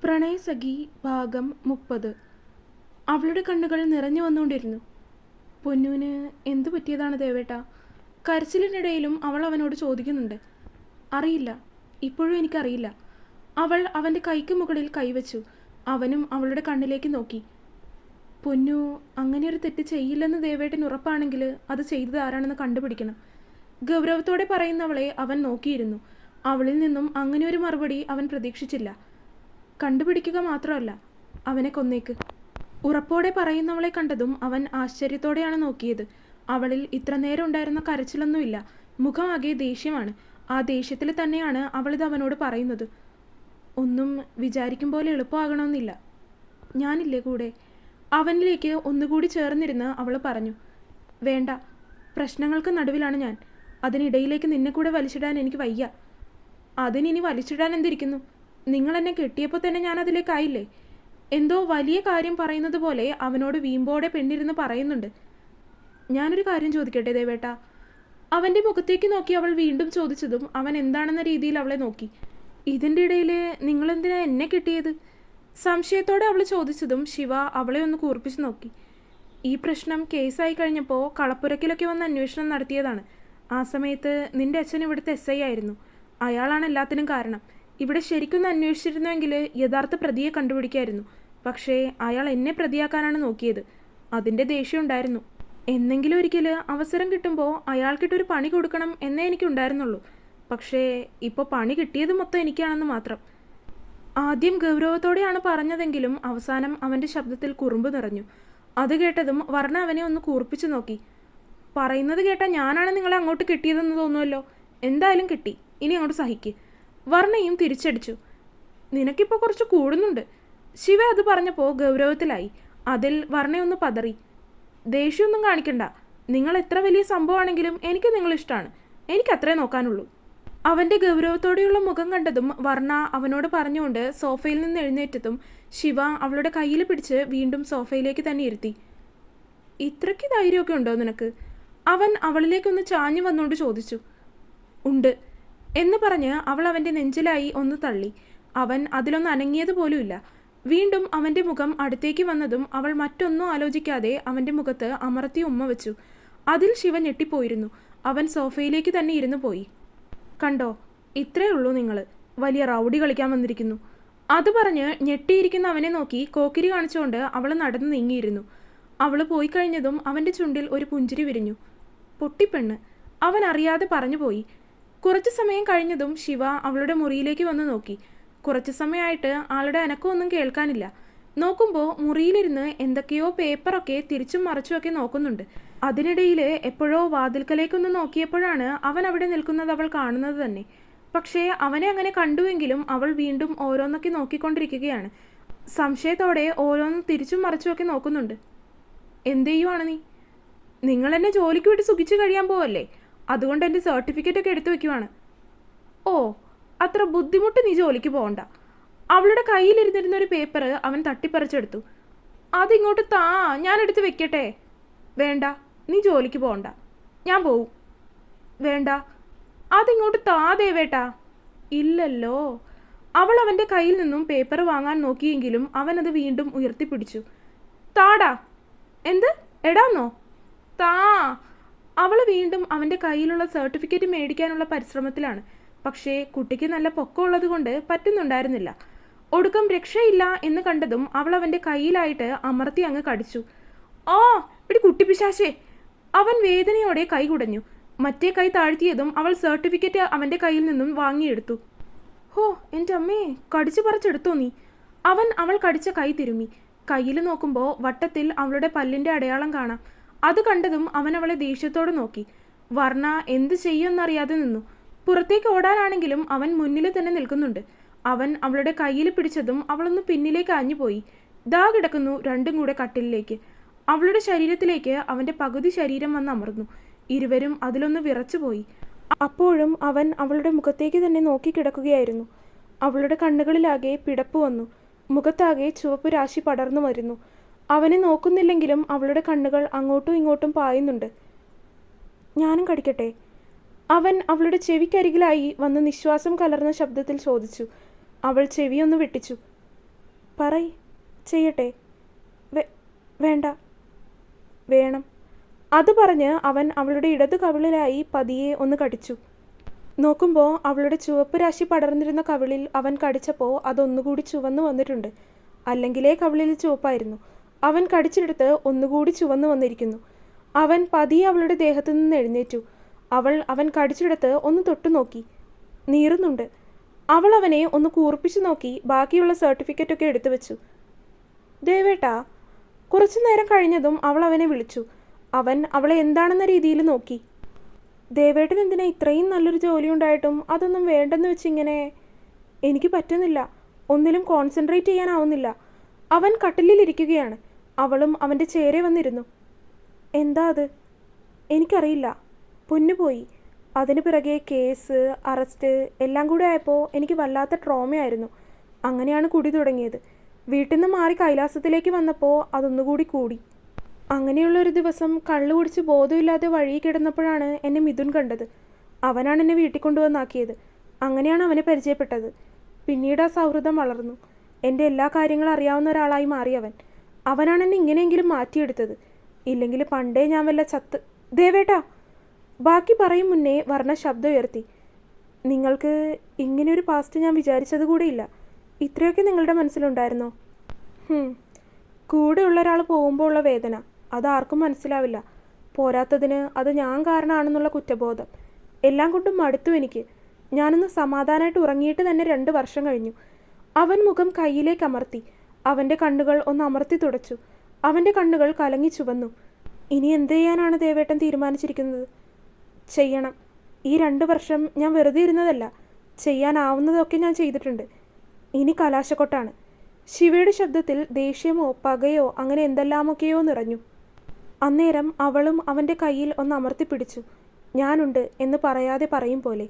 പ്രണയസഖി ഭാഗം 30. അവളുടെ കണ്ണുകൾ നിറഞ്ഞു വന്നുകൊണ്ടിരുന്നു. പൊന്നൂന് എന്തു പറ്റിയതാണ് ദേവേട്ട? കരച്ചിലിനിടയിലും അവൾ അവനോട് ചോദിക്കുന്നുണ്ട്. അറിയില്ല, ഇപ്പോഴും എനിക്കറിയില്ല. അവൾ അവൻ്റെ കൈക്ക് മുകളിൽ കൈവച്ചു. അവനും അവളുടെ കണ്ണിലേക്ക് നോക്കി. പൊന്നു അങ്ങനെയൊരു തെറ്റ് ചെയ്യില്ലെന്ന് ദേവേട്ടന് ഉറപ്പാണെങ്കിൽ അത് ചെയ്തത് ആരാണെന്ന് കണ്ടുപിടിക്കണം. ഗൗരവത്തോടെ പറയുന്നവളെ അവൻ നോക്കിയിരുന്നു. അവളിൽ നിന്നും അങ്ങനെയൊരു മറുപടി അവൻ പ്രതീക്ഷിച്ചില്ല. കണ്ടുപിടിക്കുക മാത്രമല്ല, അവനെ കൊന്നേക്ക്. ഉറപ്പോടെ പറയുന്നവളെ കണ്ടതും അവൻ ആശ്ചര്യത്തോടെയാണ് നോക്കിയത്. അവളിൽ ഇത്ര നേരം ഉണ്ടായിരുന്ന കരച്ചിലൊന്നുമില്ല. മുഖമാകെ ദേഷ്യമാണ്. ആ ദേഷ്യത്തിൽ തന്നെയാണ് അവളിത് അവനോട് പറയുന്നത്. ഒന്നും വിചാരിക്കും പോലെ എളുപ്പമാകണമെന്നില്ല. ഞാനില്ലേ കൂടെ? അവനിലേക്ക് ഒന്നുകൂടി ചേർന്നിരുന്ന് അവൾ പറഞ്ഞു. വേണ്ട, പ്രശ്നങ്ങൾക്ക് നടുവിലാണ് ഞാൻ. അതിനിടയിലേക്ക് നിന്നെ കൂടെ വലിച്ചിടാൻ എനിക്ക് വയ്യ. അതിനിനി വലിച്ചിടാൻ എന്തിരിക്കുന്നു? നിങ്ങൾ എന്നെ കെട്ടിയപ്പോൾ തന്നെ ഞാൻ അതിലേക്കായില്ലേ? എന്തോ വലിയ കാര്യം പറയുന്നത് പോലെ അവനോട് വീമ്പോടെ പെണ്ണിരുന്ന് പറയുന്നുണ്ട്. ഞാനൊരു കാര്യം ചോദിക്കട്ടെ ദേവേട്ട? അവൻ്റെ മുഖത്തേക്ക് നോക്കി അവൾ വീണ്ടും ചോദിച്ചതും അവൻ എന്താണെന്ന രീതിയിൽ അവളെ നോക്കി. ഇതിൻ്റെ ഇടയിൽ നിങ്ങളെന്തിനാ എന്നെ കിട്ടിയത്? സംശയത്തോടെ അവൾ ചോദിച്ചതും ശിവ അവളെ ഒന്ന് കൂർപ്പിച്ച് നോക്കി. ഈ പ്രശ്നം കേസായി കഴിഞ്ഞപ്പോൾ കളപ്പുരക്കിലൊക്കെ വന്ന് അന്വേഷണം നടത്തിയതാണ്. ആ സമയത്ത് നിന്റെ അച്ഛൻ ഇവിടുത്തെ SI ആയിരുന്നു. അയാളാണ് എല്ലാത്തിനും കാരണം. ഇവിടെ ശരിക്കൊന്ന് അന്വേഷിച്ചിരുന്നുവെങ്കിൽ യഥാർത്ഥ പ്രതിയെ കണ്ടുപിടിക്കായിരുന്നു. പക്ഷേ അയാൾ എന്നെ പ്രതിയാക്കാനാണ് നോക്കിയത്. അതിൻ്റെ ദേഷ്യം ഉണ്ടായിരുന്നു. എന്നെങ്കിലും ഒരിക്കൽ അവസരം കിട്ടുമ്പോൾ അയാൾക്കിട്ടൊരു പണി കൊടുക്കണം എന്നേ എനിക്കുണ്ടായിരുന്നുള്ളൂ. പക്ഷേ ഇപ്പോൾ പണി കിട്ടിയത് മൊത്തം എനിക്കാണെന്ന് മാത്രം. ആദ്യം ഗൗരവത്തോടെയാണ് പറഞ്ഞതെങ്കിലും അവസാനം അവൻ്റെ ശബ്ദത്തിൽ കുറുമ്പ് നിറഞ്ഞു. അത് കേട്ടതും വർണ്ണ അവനെ ഒന്ന് കൂർപ്പിച്ചു നോക്കി. പറയുന്നത് കേട്ടാൽ ഞാനാണ് നിങ്ങളെ അങ്ങോട്ട് കിട്ടിയതെന്ന് തോന്നുമല്ലോ. എന്തായാലും കിട്ടി, ഇനി അങ്ങോട്ട് സഹിക്ക്. വർണ്ണയും തിരിച്ചടിച്ചു. നിനക്കിപ്പോൾ കുറച്ച് കൂടുന്നുണ്ട്. ശിവ അത് പറഞ്ഞപ്പോൾ ഗൗരവത്തിലായി. അതിൽ വർണ്ണയൊന്ന് പതറി. ദേഷ്യമൊന്നും കാണിക്കണ്ട. നിങ്ങൾ എത്ര വലിയ സംഭവമാണെങ്കിലും എനിക്ക് നിങ്ങളിഷ്ടമാണ്. എനിക്കത്രേ നോക്കാനുള്ളൂ. അവൻ്റെ ഗൗരവത്തോടെയുള്ള മുഖം കണ്ടതും വർണ്ണ അവനോട് പറഞ്ഞുകൊണ്ട് സോഫയിൽ നിന്ന് എഴുന്നേറ്റതും ശിവ അവളുടെ കയ്യിൽ പിടിച്ച് വീണ്ടും സോഫയിലേക്ക് തന്നെ ഇരുത്തി. ഇത്രയ്ക്ക് ധൈര്യമൊക്കെ ഉണ്ടോ നിനക്ക്? അവൻ അവളിലേക്കൊന്ന് ചാഞ്ഞു വന്നുകൊണ്ട് ചോദിച്ചു. ഉണ്ട് എന്ന് പറഞ്ഞ് അവൾ അവൻ്റെ നെഞ്ചിലായി ഒന്ന് തള്ളി. അവൻ അതിലൊന്ന് അനങ്ങിയതുപോലുമില്ല. വീണ്ടും അവൻ്റെ മുഖം അടുത്തേക്ക് വന്നതും അവൾ മറ്റൊന്നും ആലോചിക്കാതെ അവൻ്റെ മുഖത്ത് അമർത്തി ഉമ്മ വെച്ചു. അതിൽ ശിവ ഞെട്ടിപ്പോയിരുന്നു. അവൻ സോഫയിലേക്ക് തന്നെ ഇരുന്നു പോയി. കണ്ടോ, ഇത്രേ ഉള്ളൂ നിങ്ങൾ. വലിയ റൗഡി കളിക്കാൻ വന്നിരിക്കുന്നു. അത് പറഞ്ഞ് ഞെട്ടിയിരിക്കുന്ന അവനെ നോക്കി കോക്കിരി കാണിച്ചുകൊണ്ട് അവൾ നടന്നു നീങ്ങിയിരുന്നു. അവൾ പോയി കഴിഞ്ഞതും അവൻ്റെ ചുണ്ടിൽ ഒരു പുഞ്ചിരി വിരിഞ്ഞു. പൊട്ടിപ്പെണ്ണ്, അവൻ അറിയാതെ പറഞ്ഞു പോയി. കുറച്ചു സമയം കഴിഞ്ഞതും ശിവ അവളുടെ മുറിയിലേക്ക് വന്ന് നോക്കി. കുറച്ചു സമയമായിട്ട് ആളുടെ അനക്കമൊന്നും കേൾക്കാനില്ല. നോക്കുമ്പോൾ മുറിയിലിരുന്ന് എന്തൊക്കെയോ പേപ്പറൊക്കെ തിരിച്ചും മറിച്ചുമൊക്കെ നോക്കുന്നുണ്ട്. അതിനിടയിൽ എപ്പോഴോ വാതിൽക്കലേക്കൊന്ന് നോക്കിയപ്പോഴാണ് അവൻ അവിടെ നിൽക്കുന്നത് അവൾ കാണുന്നത് തന്നെ. പക്ഷേ അവനെ അങ്ങനെ കണ്ടുവെങ്കിലും അവൾ വീണ്ടും ഓരോന്നൊക്കെ നോക്കിക്കൊണ്ടിരിക്കുകയാണ്. സംശയത്തോടെ ഓരോന്നും തിരിച്ചും മറിച്ചുമൊക്കെ നോക്കുന്നുണ്ട്. എന്ത് ചെയ്യുവാണ് നീ? നിങ്ങൾ എന്നെ ജോലിക്ക് വിട്ട് സുഖിച്ച് കഴിയാൻ പോവല്ലേ? അതുകൊണ്ട് എൻ്റെ സർട്ടിഫിക്കറ്റൊക്കെ എടുത്തു വെക്കുവാണ്. ഓ, അത്ര ബുദ്ധിമുട്ട് നീ ജോലിക്ക് പോകണ്ട. അവളുടെ കയ്യിലിരുന്നിരുന്ന ഒരു പേപ്പർ അവൻ തട്ടിപ്പറിച്ചെടുത്തു. അതിങ്ങോട്ട് താ, ഞാൻ എടുത്ത് വെക്കട്ടെ. വേണ്ട, നീ ജോലിക്ക് പോകണ്ട. ഞാൻ പോവും. വേണ്ട, അതിങ്ങോട്ട് താ ദേവേട്ടാ. ഇല്ലല്ലോ. അവൾ അവൻ്റെ കയ്യിൽ നിന്നും പേപ്പർ വാങ്ങാൻ നോക്കിയെങ്കിലും അവനത് വീണ്ടും ഉയർത്തിപ്പിടിച്ചു. താടാ. എന്ത് എടാന്നോ? താ. അവൾ വീണ്ടും അവൻ്റെ കയ്യിലുള്ള സർട്ടിഫിക്കറ്റ് മേടിക്കാനുള്ള പരിശ്രമത്തിലാണ്. പക്ഷേ കുട്ടിക്ക് നല്ല പൊക്കമുള്ളത് കൊണ്ട് പറ്റുന്നുണ്ടായിരുന്നില്ല. ഒടുക്കം രക്ഷയില്ല എന്ന് കണ്ടതും അവൾ അവൻ്റെ കയ്യിലായിട്ട് അമർത്തി അങ്ങ് കടിച്ചു. ആ ഇടി കുട്ടിപ്പിശാശേ! അവൻ വേദനയോടെ കൈ കുടഞ്ഞു. മറ്റേ കൈ താഴ്ത്തിയതും അവൾ സർട്ടിഫിക്കറ്റ് അവൻ്റെ കയ്യിൽ നിന്നും വാങ്ങിയെടുത്തു. ഹോ, എൻ്റെ അമ്മേ, കടിച്ചു പറിച്ചെടുത്തോ നീ? അവൻ അവൾ കടിച്ച കൈ തിരുമ്മി. കയ്യിൽ നോക്കുമ്പോൾ വട്ടത്തിൽ അവളുടെ പല്ലിൻ്റെ അടയാളം കാണാം. അത് കണ്ടതും അവൻ അവളെ ദേഷ്യത്തോടെ നോക്കി. വർണ്ണ എന്ത് ചെയ്യുമെന്നറിയാതെ നിന്നു. പുറത്തേക്ക് ഓടാനാണെങ്കിലും അവൻ മുന്നിൽ തന്നെ നിൽക്കുന്നുണ്ട്. അവൻ അവളുടെ കയ്യിൽ പിടിച്ചതും അവളൊന്ന് പിന്നിലേക്ക് ആഞ്ഞുപോയി. ദാ കിടക്കുന്നു രണ്ടും കൂടെ കട്ടിലിലേക്ക്. അവളുടെ ശരീരത്തിലേക്ക് അവൻ്റെ പകുതി ശരീരം വന്ന് അമർന്നു. ഇരുവരും അതിലൊന്ന് വിറച്ചുപോയി. അപ്പോഴും അവൻ അവളുടെ മുഖത്തേക്ക് തന്നെ നോക്കി കിടക്കുകയായിരുന്നു. അവളുടെ കണ്ണുകളിലാകെ പിടപ്പ് വന്നു. മുഖത്താകെ ചുവപ്പ് രാശി പടർന്നു വരുന്നു. അവനെ നോക്കുന്നില്ലെങ്കിലും അവളുടെ കണ്ണുകൾ അങ്ങോട്ടും ഇങ്ങോട്ടും പായുന്നുണ്ട്. ഞാനും കടിക്കട്ടെ? അവൻ അവളുടെ ചെവിക്കരികിലായി വന്ന് നിശ്വാസം കലർന്ന ശബ്ദത്തിൽ ചോദിച്ചു. അവൾ ചെവിയൊന്ന് വെട്ടിച്ചു. പറയ്, ചെയ്യട്ടെ? വേണ്ട. വേണം. അത് പറഞ്ഞ് അവൻ അവളുടെ ഇടതു കവിളിലായി പതിയെ ഒന്ന് കടിച്ചു. നോക്കുമ്പോൾ അവളുടെ ചുവപ്പ് രാശി പടർന്നിരുന്ന കവിളിൽ അവൻ കടിച്ചപ്പോൾ അതൊന്നുകൂടി ചുവന്നു വന്നിട്ടുണ്ട്. അല്ലെങ്കിലേ കവിളിൽ ചുവപ്പായിരുന്നു. അവൻ കടിച്ചെടുത്ത് ഒന്നുകൂടി ചുവന്നു വന്നിരിക്കുന്നു. അവൻ പതിയെ അവളുടെ ദേഹത്തു നിന്ന് എഴുന്നേറ്റു. അവൻ കടിച്ചെടുത്ത് ഒന്ന് തൊട്ടു നോക്കി. നീറുന്നുണ്ട്. അവൾ അവനെ ഒന്ന് കൂർപ്പിച്ചു നോക്കി ബാക്കിയുള്ള സർട്ടിഫിക്കറ്റൊക്കെ എടുത്തു വെച്ചു. ദേവേട്ടാ. കുറച്ചു നേരം കഴിഞ്ഞതും അവൾ അവനെ വിളിച്ചു. അവൻ അവളെ എന്താണെന്ന രീതിയിൽ നോക്കി. ദേവേട്ടൻ എന്തിനാ ഇത്രയും നല്ലൊരു ജോലി ഉണ്ടായിട്ടും അതൊന്നും വേണ്ടെന്ന് വെച്ചിങ്ങനെ? എനിക്ക് പറ്റുന്നില്ല. ഒന്നിലും കോൺസെൻട്രേറ്റ് ചെയ്യാനാവുന്നില്ല. അവൻ കട്ടിലിരിക്കുകയാണ്. അവളും അവൻ്റെ ചേരെ വന്നിരുന്നു. എന്താ അത്? എനിക്കറിയില്ല. പൊന്നുപോയി. അതിന് പിറകെ കേസ്, അറസ്റ്റ് എല്ലാം കൂടെ ആയപ്പോൾ എനിക്ക് വല്ലാത്ത ട്രോമയായിരുന്നു. അങ്ങനെയാണ് കുടി തുടങ്ങിയത്. വീട്ടിൽ നിന്ന് മാറി കൈലാസത്തിലേക്ക് വന്നപ്പോൾ അതൊന്നുകൂടി കൂടി. അങ്ങനെയുള്ളൊരു ദിവസം കള്ളു കുടിച്ച് ബോധമില്ലാതെ വഴിയിൽ കിടന്നപ്പോഴാണ് എന്നെ മിഥുൻ കണ്ടത്. അവനാണ് എന്നെ വീട്ടിൽ കൊണ്ടുവന്നാക്കിയത്. അങ്ങനെയാണ് അവനെ പരിചയപ്പെട്ടത്. പിന്നീട് ആ സൗഹൃദം വളർന്നു. എൻ്റെ എല്ലാ കാര്യങ്ങളും അറിയാവുന്ന ഒരാളായി മാറി അവൻ. അവനാണ് എന്നെ ഇങ്ങനെയെങ്കിലും മാറ്റിയെടുത്തത്. ഇല്ലെങ്കിൽ പണ്ടേ ഞാൻ വല്ല ചത്ത്. ദേവേട്ടാ. ബാക്കി പറയും മുന്നേ വർണ്ണ ശബ്ദം ഉയർത്തി. നിങ്ങൾക്ക് ഇങ്ങനെയൊരു പാസ്റ്റ് ഞാൻ വിചാരിച്ചത് കൂടിയില്ല. ഇത്രയൊക്കെ നിങ്ങളുടെ മനസ്സിലുണ്ടായിരുന്നോ? കൂടെയുള്ള ഒരാൾ പോകുമ്പോൾ ഉള്ള വേദന അതാർക്കും മനസ്സിലാവില്ല. പോരാത്തതിന് അത് ഞാൻ കാരണമാണെന്നുള്ള കുറ്റബോധം എല്ലാം കൊണ്ടും മടുത്തു എനിക്ക്. ഞാനൊന്ന് സമാധാനമായിട്ട് ഉറങ്ങിയിട്ട് തന്നെ 2 വർഷം കഴിഞ്ഞു. അവൻ മുഖം കയ്യിലേക്ക് അമർത്തി. അവൻ്റെ കണ്ണുകൾ ഒന്ന് അമർത്തി തുടച്ചു. അവൻ്റെ കണ്ണുകൾ കലങ്ങി ചുവന്നു. ഇനി എന്ത് ചെയ്യാനാണ് ദേവേട്ടൻ തീരുമാനിച്ചിരിക്കുന്നത്? ചെയ്യണം. ഈ 2 വർഷം ഞാൻ വെറുതെ ഇരുന്നതല്ല. ചെയ്യാനാവുന്നതൊക്കെ ഞാൻ ചെയ്തിട്ടുണ്ട്. ഇനി കലാശക്കൊട്ടാണ്. ശിവയുടെ ശബ്ദത്തിൽ ദേഷ്യമോ പകയോ അങ്ങനെ എന്തെല്ലാമൊക്കെയോ നിറഞ്ഞു. അന്നേരം അവളും അവൻ്റെ കയ്യിൽ ഒന്ന് അമർത്തിപ്പിടിച്ചു. ഞാനുണ്ട് എന്ന് പറയാതെ പറയും പോലെ.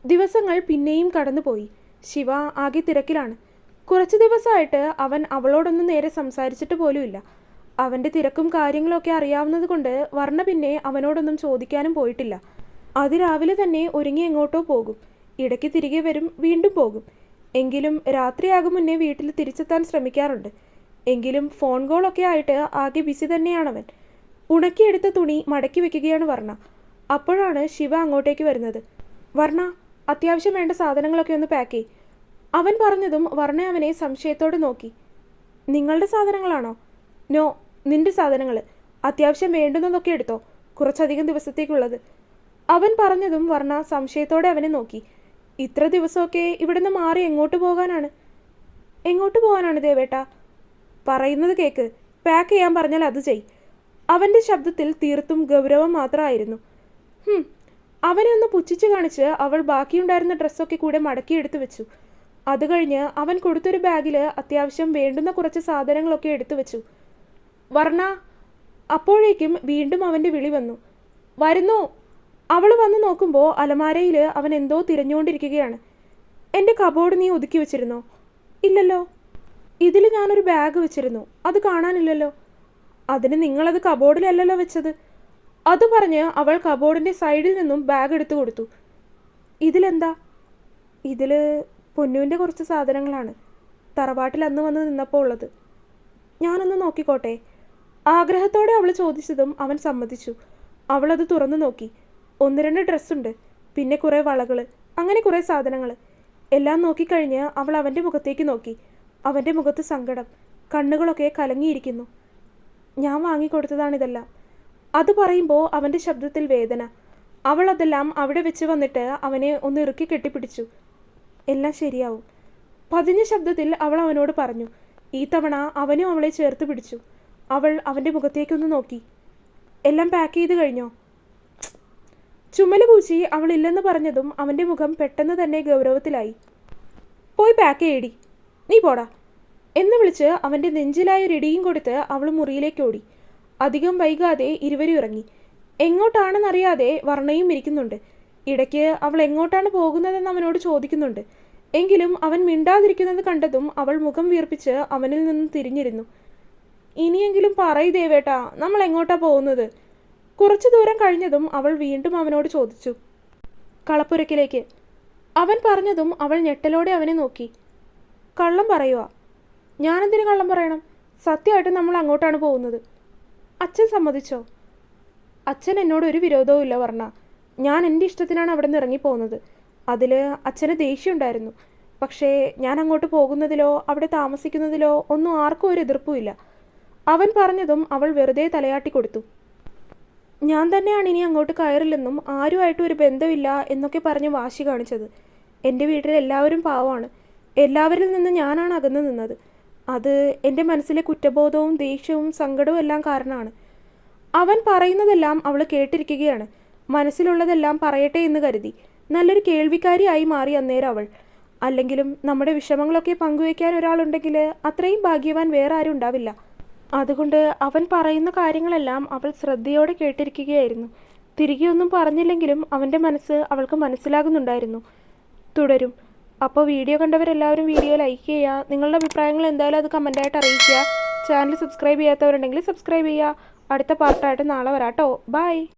ദിവസങ്ങൾ പിന്നെയും കടന്നുപോയി. ശിവ ആകെ തിരക്കിലാണ്. കുറച്ച് ദിവസമായിട്ട് അവൻ അവളോടൊന്നും നേരെ സംസാരിച്ചിട്ട് പോലുമില്ല. അവൻ്റെ തിരക്കും കാര്യങ്ങളൊക്കെ അറിയാവുന്നത് കൊണ്ട് വർണ്ണ പിന്നെ അവനോടൊന്നും ചോദിക്കാനും പോയിട്ടില്ല. അതിരാവിലെ തന്നെ ഒരുങ്ങി എങ്ങോട്ടോ പോകും. ഇടയ്ക്ക് തിരികെ വരും, വീണ്ടും പോകും. എങ്കിലും രാത്രിയാകും മുന്നേ വീട്ടിൽ തിരിച്ചെത്താൻ ശ്രമിക്കാറുണ്ട്. എങ്കിലും ഫോൺ കോളൊക്കെ ആയിട്ട് ആകെ ബിസി തന്നെയാണവൻ. ഉണക്കിയെടുത്ത തുണി മടക്കി വെക്കുകയാണ് വർണ്ണ. അപ്പോഴാണ് ശിവ അങ്ങോട്ടേക്ക് വരുന്നത്. വർണ്ണ, അത്യാവശ്യം വേണ്ട സാധനങ്ങളൊക്കെ ഒന്ന് പാക്ക് ചെയ്യ്. അവൻ പറഞ്ഞതും വർണ്ണ അവനെ സംശയത്തോടെ നോക്കി. നിങ്ങളുടെ സാധനങ്ങളാണോ? നോ, നിന്റെ സാധനങ്ങൾ. അത്യാവശ്യം വേണ്ടുന്നതൊക്കെ എടുത്തോ, കുറച്ചധികം ദിവസത്തേക്കുള്ളത്. അവൻ പറഞ്ഞതും വർണ്ണ സംശയത്തോടെ അവനെ നോക്കി. ഇത്ര ദിവസമൊക്കെ ഇവിടുന്ന് മാറി എങ്ങോട്ട് പോകാനാണ്? എങ്ങോട്ട് പോകാനാണ് ദേവേട്ടാ? പറയുന്നത് കേക്ക്. പാക്ക് ചെയ്യാൻ പറഞ്ഞാൽ അത് ചെയ്. അവൻ്റെ ശബ്ദത്തിൽ തീർത്തും ഗൗരവം മാത്രമായിരുന്നു. അവനെ ഒന്ന് പുച്ഛിച്ച് കാണിച്ച് അവൾ ബാക്കിയുണ്ടായിരുന്ന ഡ്രസ്സൊക്കെ കൂടെ മടക്കിയെടുത്ത് വെച്ചു. അത് കഴിഞ്ഞ് അവൻ കൊടുത്തൊരു ബാഗിൽ അത്യാവശ്യം വേണ്ടുന്ന കുറച്ച് സാധനങ്ങളൊക്കെ എടുത്തു വെച്ചു. വർണ്ണ. അപ്പോഴേക്കും വീണ്ടും അവൻ്റെ വിളി വന്നു. വരുന്നു. അവൾ വന്ന് നോക്കുമ്പോൾ അലമാരയിൽ അവൻ എന്തോ തിരഞ്ഞുകൊണ്ടിരിക്കുകയാണ്. എൻ്റെ കബോർഡ് നീ ഒതുക്കി വെച്ചിരുന്നോ? ഇല്ലല്ലോ. ഇതിൽ ഞാനൊരു ബാഗ് വെച്ചിരുന്നു, അത് കാണാനില്ലല്ലോ. അതിന് നിങ്ങളത് കബോർഡിലല്ലല്ലോ വെച്ചത്. അത് പറഞ്ഞ് അവൾ കബോർഡിൻ്റെ സൈഡിൽ നിന്നും ബാഗ് എടുത്തു കൊടുത്തു. ഇതിലെന്താ? ഇതിൽ പൊന്നുവിൻ്റെ കുറച്ച് സാധനങ്ങളാണ്. തറവാട്ടിൽ അന്ന് വന്ന് നിന്നപ്പോൾ ഉള്ളത്. ഞാനൊന്ന് നോക്കിക്കോട്ടെ? ആഗ്രഹത്തോടെ അവൾ ചോദിച്ചതും അവൻ സമ്മതിച്ചു. അവളത് തുറന്നു നോക്കി. 1-2 ഡ്രസ്സുണ്ട്, പിന്നെ കുറേ വളകൾ, അങ്ങനെ കുറേ സാധനങ്ങൾ. എല്ലാം നോക്കിക്കഴിഞ്ഞ് അവൾ അവൻ്റെ മുഖത്തേക്ക് നോക്കി. അവൻ്റെ മുഖത്ത് സങ്കടം, കണ്ണുകളൊക്കെ കലങ്ങിയിരിക്കുന്നു. ഞാൻ വാങ്ങിക്കൊടുത്തതാണിതെല്ലാം. അത് പറയുമ്പോൾ അവൻ്റെ ശബ്ദത്തിൽ വേദന. അവൾ അതെല്ലാം അവിടെ വെച്ച് വന്നിട്ട് അവനെ ഒന്ന് ഇറുക്കി കെട്ടിപ്പിടിച്ചു. എല്ലാം ശരിയാവും. പതിഞ്ഞ ശബ്ദത്തിൽ അവൾ അവനോട് പറഞ്ഞു. ഈ തവണ അവനും അവളെ ചേർത്ത് പിടിച്ചു. അവൾ അവൻ്റെ മുഖത്തേക്കൊന്ന് നോക്കി. എല്ലാം പാക്ക് ചെയ്ത് കഴിഞ്ഞോ? ചുമല് കൂച്ചി അവൾ ഇല്ലെന്ന് പറഞ്ഞതും അവൻ്റെ മുഖം പെട്ടെന്ന് തന്നെ ഗൗരവത്തിലായി. പോയി പാക്ക് ചെയ്യടി, നീ പോടാ എന്ന് വിളിച്ച് അവൻ്റെ നെഞ്ചിലായൊരിടിയും കൊടുത്ത് അവൾ മുറിയിലേക്ക് ഓടി. അധികം വൈകാതെ ഇരുവരും ഇറങ്ങി. എങ്ങോട്ടാണെന്നറിയാതെ വർണ്ണയും ഇരിക്കുന്നുണ്ട്. ഇടയ്ക്ക് അവൾ എങ്ങോട്ടാണ് പോകുന്നതെന്ന് അവനോട് ചോദിക്കുന്നുണ്ട്. എങ്കിലും അവൻ മിണ്ടാതിരിക്കുന്നത് കണ്ടതും അവൾ മുഖം വീർപ്പിച്ച് അവനിൽ നിന്ന് തിരിഞ്ഞിരുന്നു. ഇനിയെങ്കിലും പറയ് ദേവേട്ടാ, നമ്മൾ എങ്ങോട്ടാ പോകുന്നത്? കുറച്ചു ദൂരം കഴിഞ്ഞതും അവൾ വീണ്ടും അവനോട് ചോദിച്ചു. കളപ്പുരക്കിലേക്ക്. അവൻ പറഞ്ഞതും അവൾ ഞെട്ടലോടെ അവനെ നോക്കി. കള്ളം പറയുക? ഞാനെന്തിനു കള്ളം പറയണം? സത്യമായിട്ട് നമ്മൾ അങ്ങോട്ടാണ് പോകുന്നത്. അച്ഛൻ സമ്മതിച്ചോ? അച്ഛൻ എന്നോട് ഒരു വിരോധവും ഇല്ല പറഞ്ഞ. ഞാൻ എൻ്റെ ഇഷ്ടത്തിനാണ് അവിടെ നിന്ന് ഇറങ്ങിപ്പോകുന്നത്. അതിൽ അച്ഛന് ദേഷ്യമുണ്ടായിരുന്നു. പക്ഷേ ഞാൻ അങ്ങോട്ട് പോകുന്നതിലോ അവിടെ താമസിക്കുന്നതിലോ ഒന്നും ആർക്കും ഒരു എതിർപ്പുമില്ല. അവൻ പറഞ്ഞതും അവൾ വെറുതെ തലയാട്ടി കൊടുത്തു. ഞാൻ തന്നെയാണ് ഇനി അങ്ങോട്ട് കയറില്ലെന്നും ആരുമായിട്ടും ഒരു ബന്ധമില്ല എന്നൊക്കെ പറഞ്ഞ് വാശി കാണിച്ചത്. എൻ്റെ വീട്ടിൽ എല്ലാവരും പാവമാണ്. എല്ലാവരിൽ നിന്ന് ഞാനാണ് അകന്നു നിന്നത്. അത് എൻ്റെ മനസ്സിലെ കുറ്റബോധവും ദേഷ്യവും സങ്കടവും എല്ലാം കാരണമാണ്. അവൻ പറയുന്നതെല്ലാം അവൾ കേട്ടിരിക്കുകയാണ്. മനസ്സിലുള്ളതെല്ലാം പറയട്ടെ എന്ന് കരുതി. നല്ലൊരു കേൾവിക്കാരിയായി മാറി അന്നേരം അവൾ. അല്ലെങ്കിലും നമ്മുടെ വിഷമങ്ങളൊക്കെ പങ്കുവയ്ക്കാൻ ഒരാളുണ്ടെങ്കിൽ അത്രയും ഭാഗ്യവാൻ വേറെ ആരും ഉണ്ടാവില്ല. അതുകൊണ്ട് അവൻ പറയുന്ന കാര്യങ്ങളെല്ലാം അവൾ ശ്രദ്ധയോടെ കേട്ടിരിക്കുകയായിരുന്നു. തിരികെ ഒന്നും പറഞ്ഞില്ലെങ്കിലും അവൻ്റെ മനസ്സ് അവൾക്ക് മനസ്സിലാകുന്നുണ്ടായിരുന്നു. തുടരും. അപ്പോൾ വീഡിയോ കണ്ടവരെല്ലാവരും വീഡിയോ ലൈക്ക് ചെയ്യുക. നിങ്ങളുടെ അഭിപ്രായങ്ങൾ എന്തായാലും അത് കമൻറ്റായിട്ട് അറിയിക്കുക. ചാനൽ സബ്സ്ക്രൈബ് ചെയ്യാത്തവരുണ്ടെങ്കിൽ സബ്സ്ക്രൈബ് ചെയ്യുക. അടുത്ത പാർട്ടായിട്ട് നാളെ വരാട്ടോ. ബൈ.